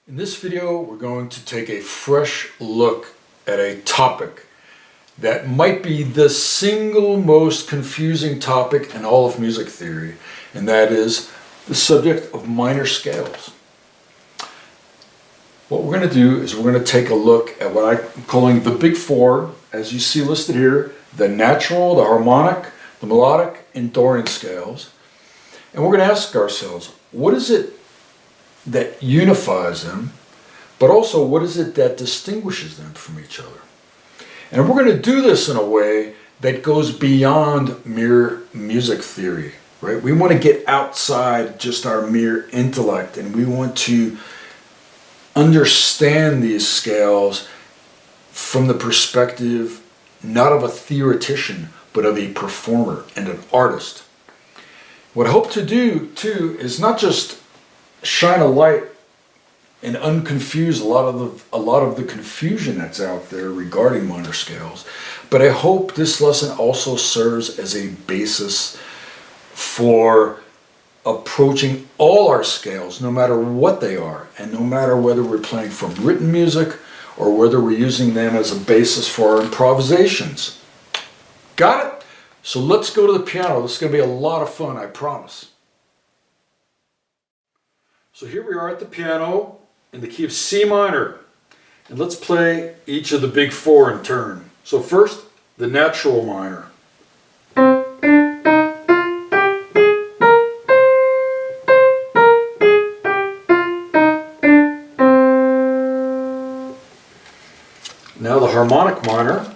In this video, we're going to take a fresh look at a topic that might be the single most confusing topic in all of music theory, and that is the subject of minor scales. What we're going to do is we're going to take a look at what I'm calling the big four, as you see listed here: the natural, the harmonic, the melodic, and Dorian scales. And we're going to ask ourselves, what is it that unifies them, but also what is it that distinguishes them from each other? And we're going to do this in a way that goes beyond mere music theory, right? We want to get outside just our mere intellect, and we want to understand these scales from the perspective not of a theoretician, but of a performer and an artist. What I hope to do too is not just shine a light and unconfuse a lot of the confusion that's out there regarding minor scales, but I hope this lesson also serves as a basis for approaching all our scales, no matter what they are, and no matter whether we're playing from written music or whether we're using them as a basis for our improvisations. Got it? So let's go to the piano. This is going to be a lot of fun, I promise. So here we are at the piano in the key of C minor, and let's play each of the big four in turn. So first, the natural minor. Now the harmonic minor.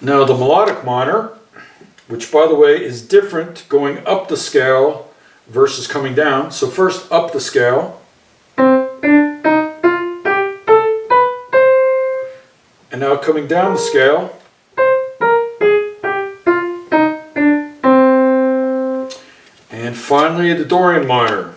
Now the melodic minor, which by the way is different going up the scale versus coming down. So first up the scale. And now coming down the scale. And finally the Dorian minor.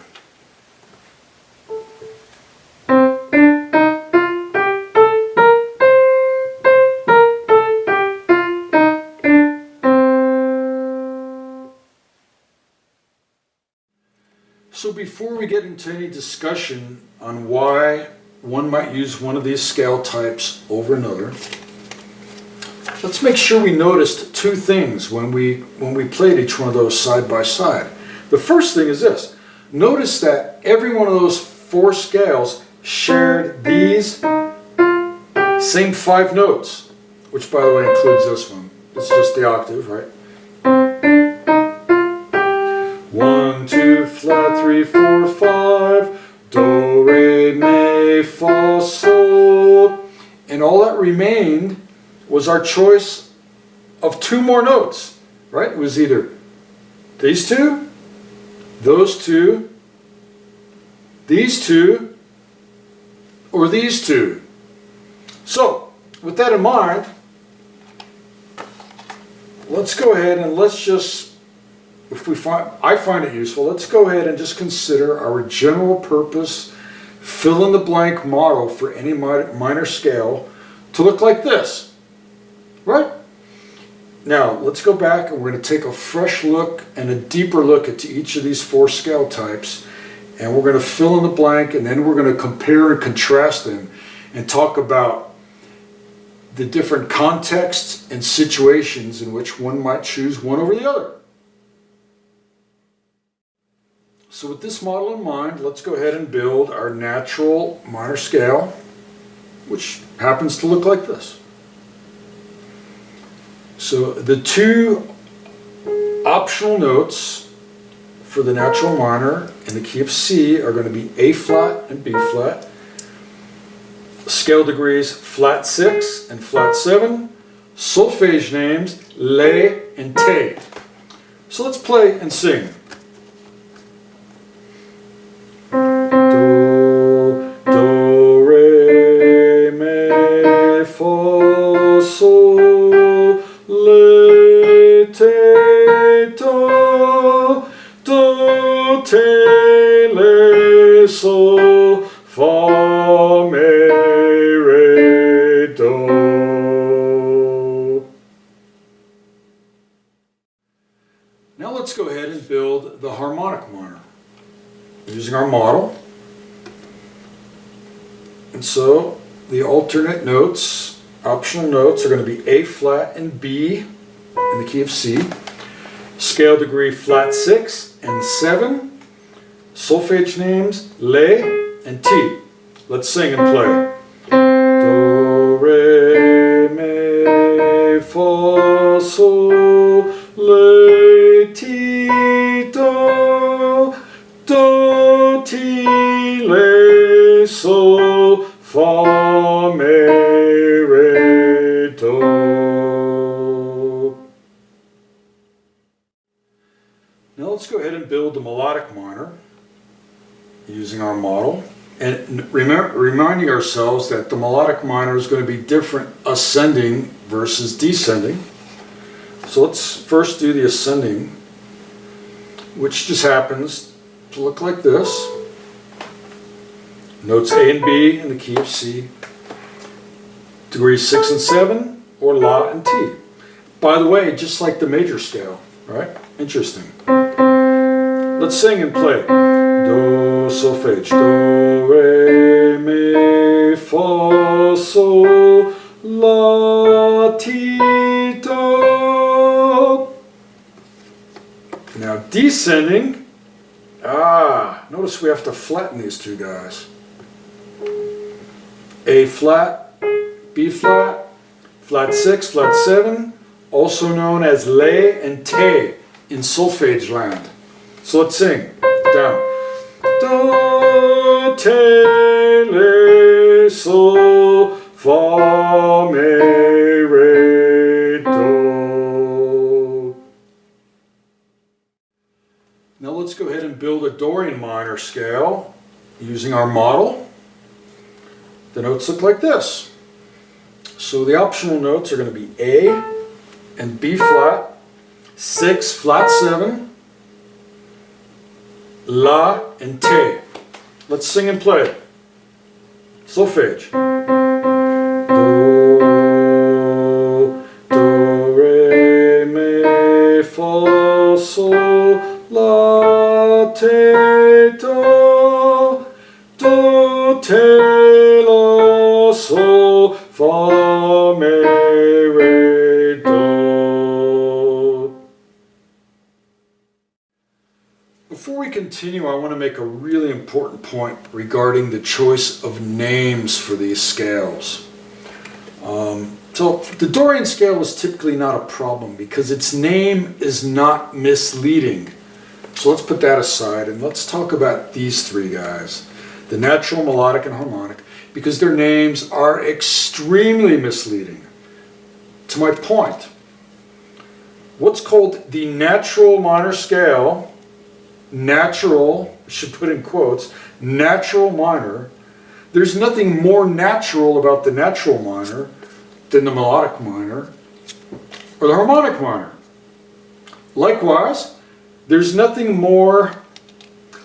So before we get into any discussion on why one might use one of these scale types over another, let's make sure we noticed two things when we played each one of those side by side. The first thing is this: notice that every one of those four scales shared these same 5 notes, which by the way includes this one. It's just the octave, right? 1, 2, flat, 3, 4, 5, do, re, mi, fa, sol. And all that remained was our choice of 2 more notes, right? It was either these two, those two, these two, or these two. So, with that in mind, let's go ahead and let's just, I find it useful, let's go ahead and just consider our general purpose fill-in-the-blank model for any minor scale to look like this, right? Now, let's go back and we're going to take a fresh look and a deeper look at each of these 4 scale types, and we're going to fill in the blank, and then we're going to compare and contrast them and talk about the different contexts and situations in which one might choose one over the other. So with this model in mind, let's go ahead and build our natural minor scale, which happens to look like this. So the 2 optional notes for the natural minor in the key of C are going to be A flat and B flat. Scale degrees flat 6 and flat 7. Solfege names Le and Te. So let's play and sing. Sol, fa, me, and build the harmonic minor using our model. And so the alternate notes, optional notes, are going to be A flat and B in the key of C. Scale degree flat 6 and 7. Solfege names Le and Ti. Let's sing and play. Do, re, mi, fa, sol, le, ti, do, do, ti, le, sol, fa, mi, re, do. Now let's go ahead and build the melodic minor using our model. And reminding ourselves that the melodic minor is going to be different ascending versus descending. So let's first do the ascending, which just happens to look like this. Notes A and B in the key of C. Degrees 6 and 7, or La and Ti. By the way, just like the major scale, right? Interesting. Let's sing and play. Do, solfege, do, re, mi, fa, sol, la, ti, do. Now descending, notice we have to flatten these two guys. A flat, B flat, flat 6, flat 7, also known as Le and Te in solfege land. So let's sing. Down. Do, te, le, sol, fa, mi, re, do. Now let's go ahead and build a Dorian minor scale using our model. The notes look like this. So the optional notes are going to be A and B flat, 6, flat 7, La and Te. Let's sing and play. Solfege. Do, do, re, mi, fa, sol, la, te, do, do, te, la, sol, fa, mi, re, do. Before we continue, I want to make a really important point regarding the choice of names for these scales. So the Dorian scale is typically not a problem because its name is not misleading. So let's put that aside and let's talk about these three guys, the natural, melodic, and harmonic, because their names are extremely misleading. To my point, what's called the natural minor scale, natural, I should put in quotes, natural minor, there's nothing more natural about the natural minor than the melodic minor or the harmonic minor. Likewise, there's nothing more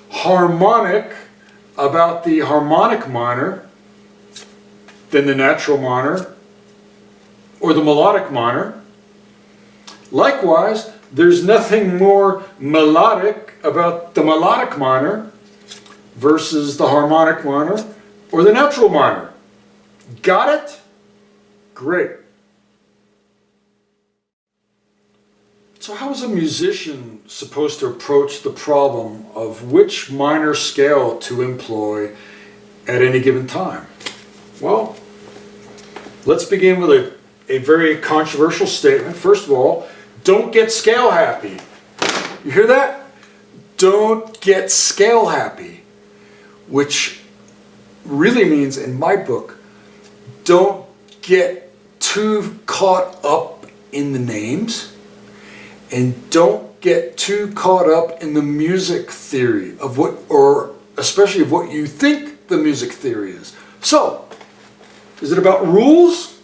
harmonic about the harmonic minor than the natural minor or the melodic minor. Likewise, there's nothing more melodic about the melodic minor versus the harmonic minor or the natural minor. Got it? Great. So how is a musician supposed to approach the problem of which minor scale to employ at any given time? Well, let's begin with a very controversial statement. First of all, don't get scale happy. You hear that? Don't get scale happy, which really means, in my book, don't get too caught up in the names and don't get too caught up in the music theory of what, or especially of what you think the music theory is. So, is it about rules?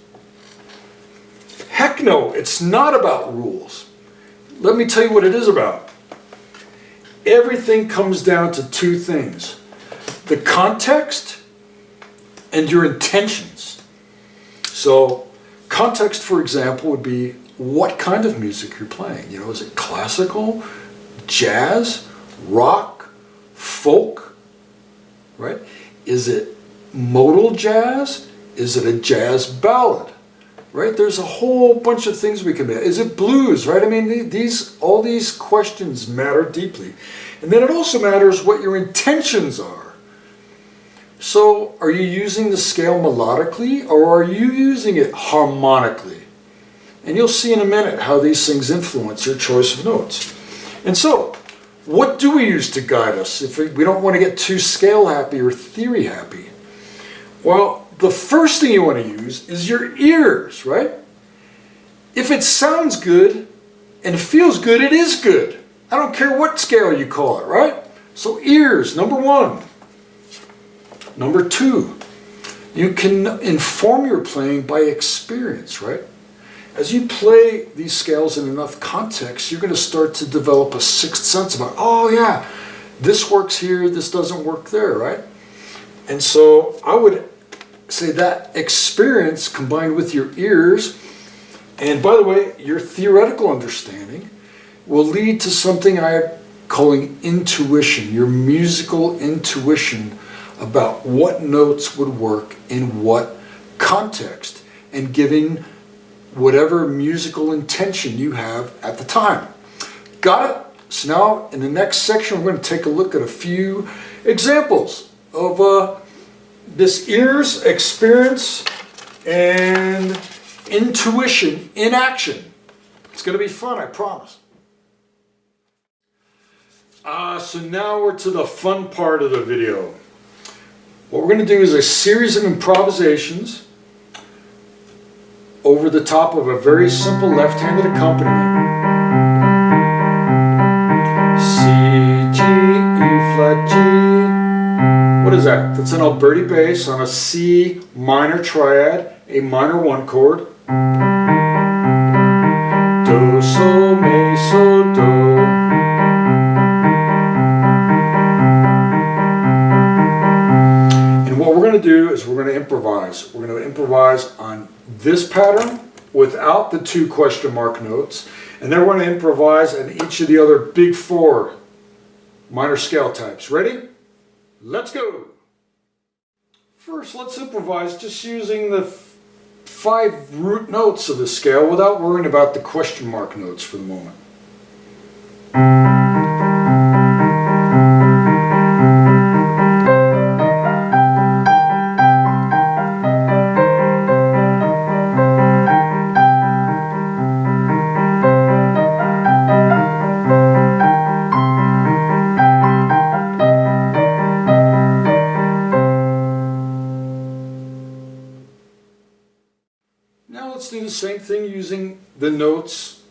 Heck no, it's not about rules. Let me tell you what it is about. Everything comes down to two things: the context and your intentions. So, context, for example, would be what kind of music you're playing. You know, is it classical, jazz, rock, folk, right? Is it modal jazz? Is it a jazz ballad? Right? There's a whole bunch of things we can make. Is it blues, right? I mean, all these questions matter deeply. And then it also matters what your intentions are. So, are you using the scale melodically, or are you using it harmonically? And you'll see in a minute how these things influence your choice of notes. And so, what do we use to guide us if we don't want to get too scale happy or theory happy? Well, the first thing you want to use is your ears, right? If it sounds good and feels good, it is good. I don't care what scale you call it, right? So ears, number one. Number two, you can inform your playing by experience, right? As you play these scales in enough context, you're going to start to develop a sixth sense about, oh yeah, this works here, this doesn't work there, right? And so I would say that experience combined with your ears, and by the way, your theoretical understanding, will lead to something I'm calling intuition, your musical intuition about what notes would work in what context, and giving whatever musical intention you have at the time. Got it? So now in the next section we're going to take a look at a few examples of this ears, experience, and intuition in action. It's going to be fun, I promise. So now we're to the fun part of the video. What we're going to do is a series of improvisations over the top of a very simple left-handed accompaniment. C, G, E flat, G. What is that? That's an Alberti bass on a C minor triad, a minor one chord. Do, sol, mi, sol, do. And what we're going to do is we're going to improvise. We're going to improvise on this pattern without the two question mark notes, and then we're going to improvise on each of the other big four minor scale types. Ready? Let's go! First, let's improvise just using the 5 root notes of the scale without worrying about the question mark notes for the moment. Let's do the same thing using the notes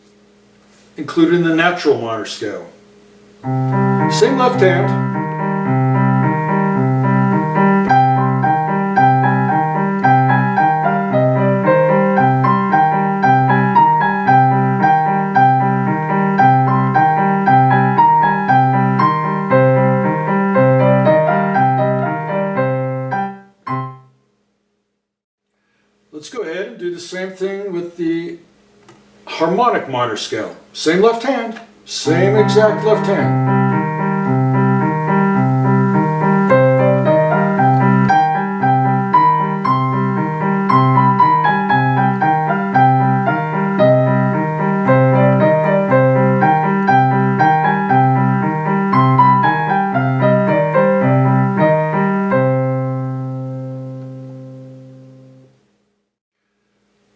included in the natural minor scale. Same left hand. Let's go ahead and do the same thing with the harmonic minor scale. Same left hand, same exact left hand.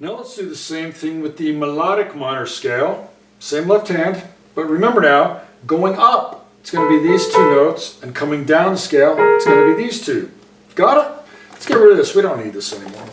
Now let's do the same thing with the melodic minor scale. Same left hand, but remember now, going up, it's going to be these two notes, and coming down the scale, it's going to be these two. Got it? Let's get rid of this. We don't need this anymore.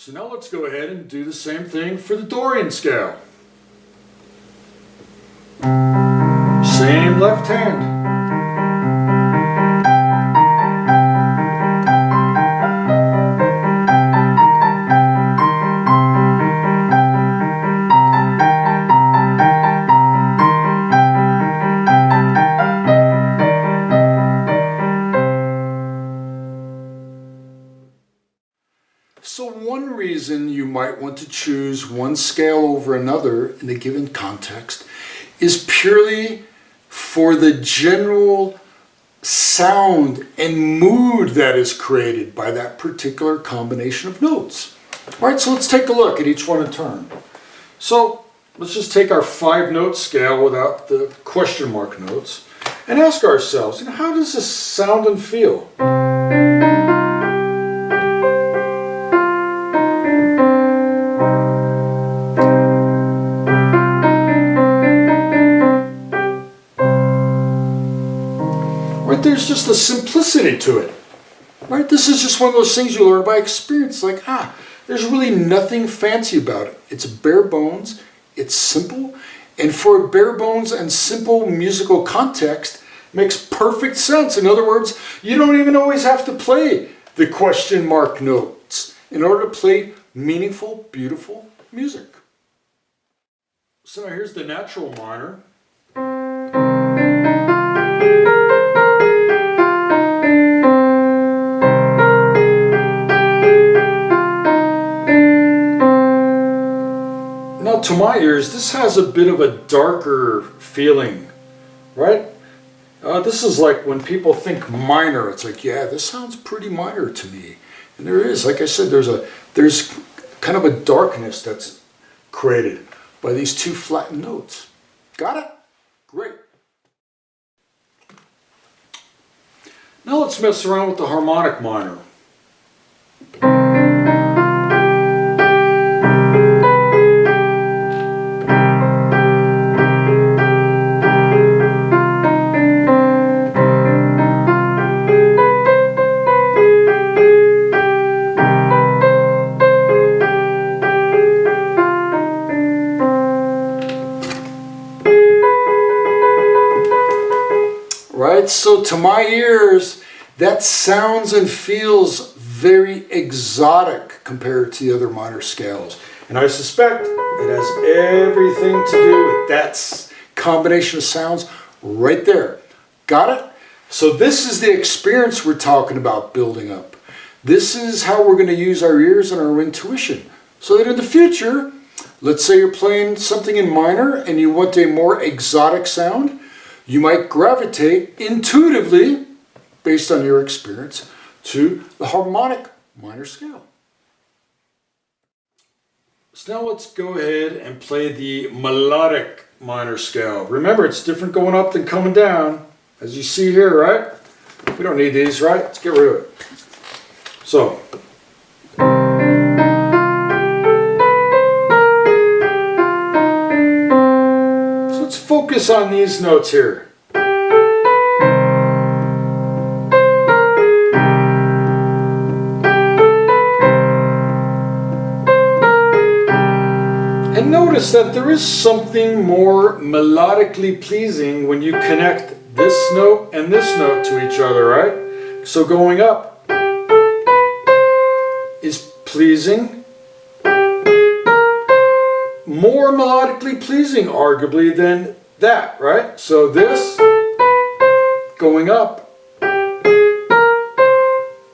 So now let's go ahead and do the same thing for the Dorian scale. Same left hand. might want to choose one scale over another in a given context is purely for the general sound and mood that is created by that particular combination of notes. All right, so let's take a look at each one in turn. So let's just take our 5-note scale without the question mark notes and ask ourselves, how does this sound and feel? Right, there's just a simplicity to it. Right, this is just one of those things you learn by experience. Like, there's really nothing fancy about it. It's bare bones, it's simple, and for a bare bones and simple musical context, makes perfect sense. In other words, you don't even always have to play the question mark notes in order to play meaningful, beautiful music. So now here's the natural minor. Now to my ears, this has a bit of a darker feeling, right? This is like when people think minor, it's like, yeah, this sounds pretty minor to me. And there is, like I said, there's kind of a darkness that's created by these two flattened notes. Got it? Great. Now let's mess around with the harmonic minor. So to my ears, that sounds and feels very exotic compared to the other minor scales. And I suspect it has everything to do with that combination of sounds right there. Got it? So this is the experience we're talking about building up. This is how we're going to use our ears and our intuition. So that in the future, let's say you're playing something in minor and you want a more exotic sound, you might gravitate intuitively, based on your experience, to the harmonic minor scale. So now let's go ahead and play the melodic minor scale. Remember, it's different going up than coming down, as you see here, right? We don't need these, right? Let's get rid of it. So. Let's focus on these notes here. And notice that there is something more melodically pleasing when you connect this note and this note to each other, right? So going up is pleasing. More melodically pleasing, arguably, than that, right? So this, going up,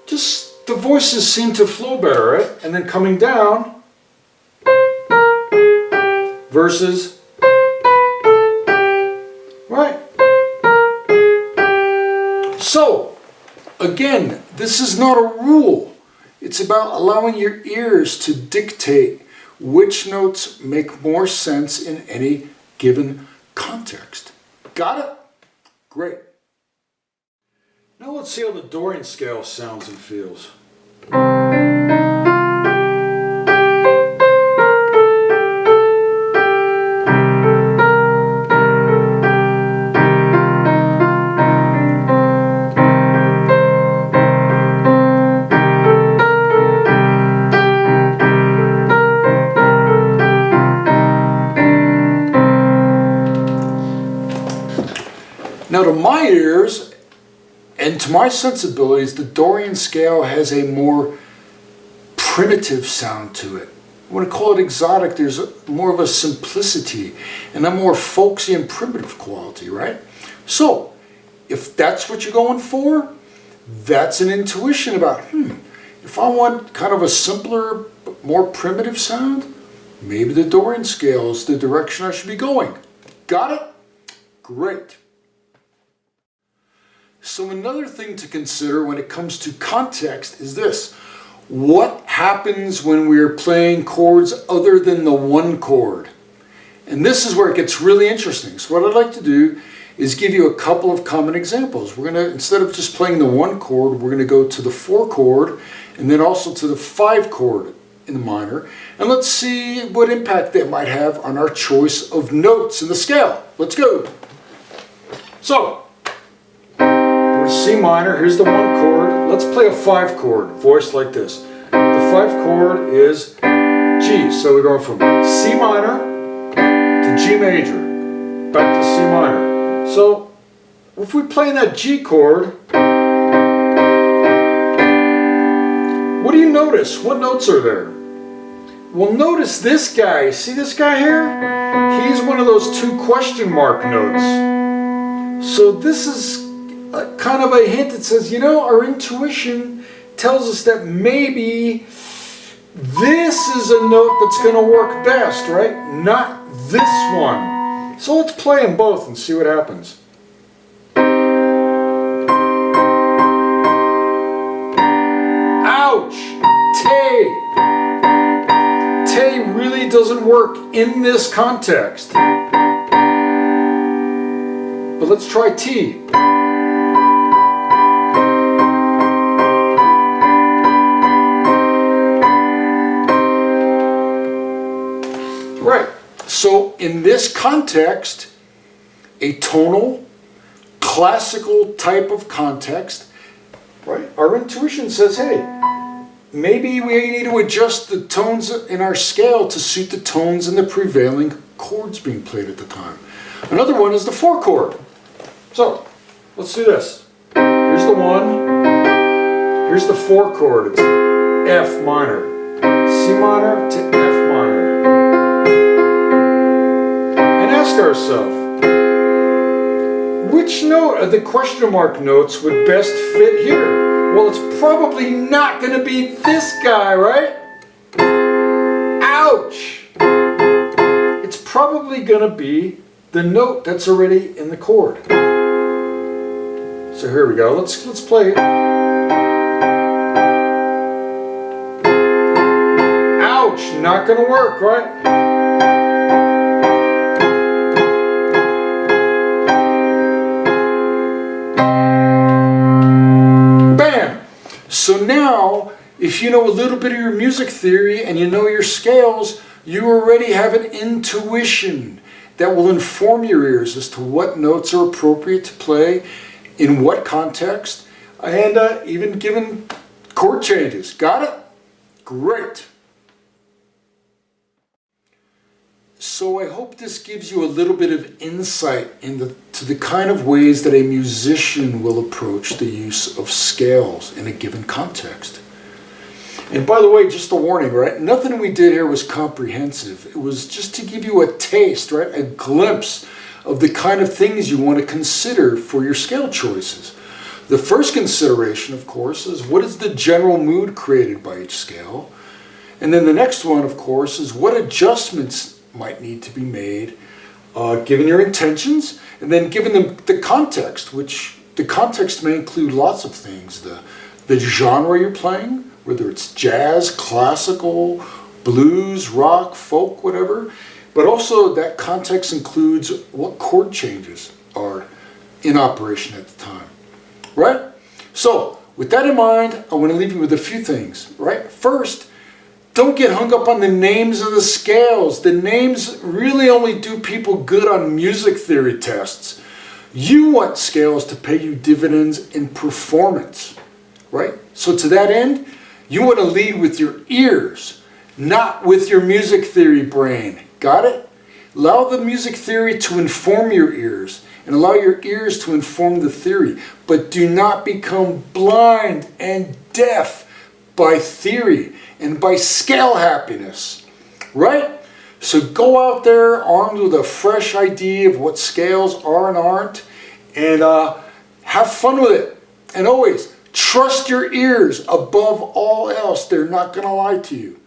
just the voices seem to flow better, right? And then coming down, versus, right? So, again, this is not a rule. It's about allowing your ears to dictate which notes make more sense in any given context. Got it? Great. Now let's see how the Dorian scale sounds and feels. Now to my ears and to my sensibilities, the Dorian scale has a more primitive sound to it. When I call it exotic, there's more of a simplicity and a more folksy and primitive quality, right? So, if that's what you're going for, that's an intuition about, if I want kind of a simpler, but more primitive sound, maybe the Dorian scale is the direction I should be going. Got it? Great. So another thing to consider when it comes to context is this. What happens when we're playing chords other than the one chord? And this is where it gets really interesting. So what I'd like to do is give you a couple of common examples. We're going to, instead of just playing the one chord, we're going to go to the 4 chord and then also to the 5 chord in the minor. And let's see what impact that might have on our choice of notes in the scale. Let's go. So, we're C minor, here's the 1 chord. Let's play a 5 chord, voiced like this. The 5 chord is G. So we're going from C minor to G major, back to C minor. So, if we play that G chord, what do you notice? What notes are there? Well, notice this guy. See this guy here? He's one of those 2 question mark notes. So this is kind of a hint that says, you know, our intuition tells us that maybe this is a note that's going to work best, right? Not this one. So let's play them both and see what happens. Ouch! Te. Te really doesn't work in this context. But let's try T. Right. So in this context, a tonal, classical type of context, right? Our intuition says, hey, maybe we need to adjust the tones in our scale to suit the tones and the prevailing chords being played at the time. Another one is the 4 chord. So, let's do this. Here's the 1. Here's the 4 chord. It's F minor. C minor to F minor. And ask ourselves, which note of the question mark notes would best fit here? Well, it's probably not going to be this guy, right? Ouch! It's probably going to be the note that's already in the chord. So here we go. Let's play it. Ouch! Not going to work, right? So now, if you know a little bit of your music theory and you know your scales, you already have an intuition that will inform your ears as to what notes are appropriate to play, in what context, and even given chord changes. Got it? Great. So I hope this gives you a little bit of insight into the kind of ways that a musician will approach the use of scales in a given context. And by the way, just a warning, right? Nothing we did here was comprehensive. It was just to give you a taste, right? A glimpse of the kind of things you want to consider for your scale choices. The first consideration, of course, is what is the general mood created by each scale? And then the next one, of course, is what adjustments might need to be made given your intentions, and then given the context, which the context may include lots of things. The genre you're playing, whether it's jazz, classical, blues, rock, folk, whatever, but also that context includes what chord changes are in operation at the time, right? So with that in mind, I want to leave you with a few things, right? First, don't get hung up on the names of the scales. The names really only do people good on music theory tests. You want scales to pay you dividends in performance, right? So to that end, you want to lead with your ears, not with your music theory brain. Got it? Allow the music theory to inform your ears and allow your ears to inform the theory. But do not become blind and deaf by theory and by scale happiness, right? So go out there armed with a fresh idea of what scales are and aren't, and have fun with it. And always trust your ears above all else. They're not going to lie to you.